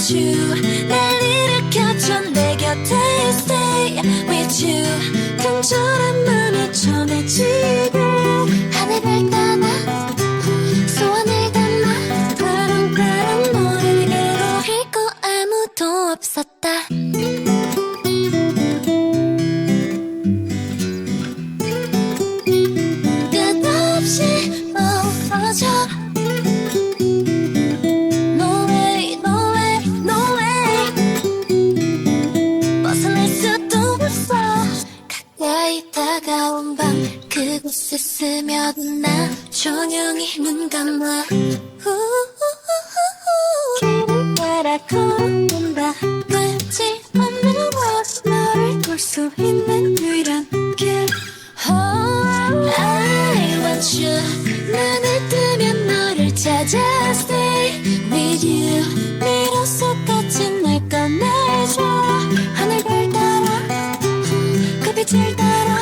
want you 날 일으켜줘 내 곁에 stay with you 간절함만이 전해지고 하늘을 떠나 소원을 담아 바람바람 너를 잃고 아무도 없었다 끝없이 멀어져 No way, no way, no way 벗어날 수도 없어 가까이 다가온 밤 그곳에 스며드나 조용히 눈 감아 길을 따라 걷는다 끝이 없는 곳 너를 볼 수 있는 유일한 길 I want you 눈을 뜨면 너를 찾아 Stay with you 미로속까지 날 꺼내줘 하늘별 따라 그 빛을 따라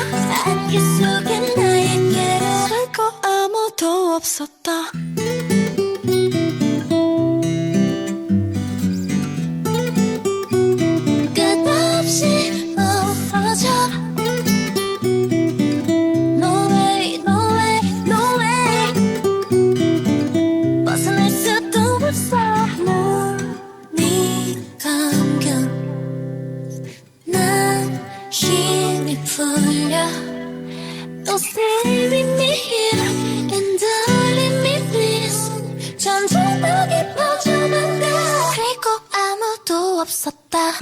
안개 속에 나에게로 알고 아무도 없었다 끝없이 멀어져 No way, no way, no way 벗어날 수도 없어 눈이 감겨 난 힘이 풀려 또 stay with me here and leave me please 점점 더 깊어져만 가 그리고 아무도 없었다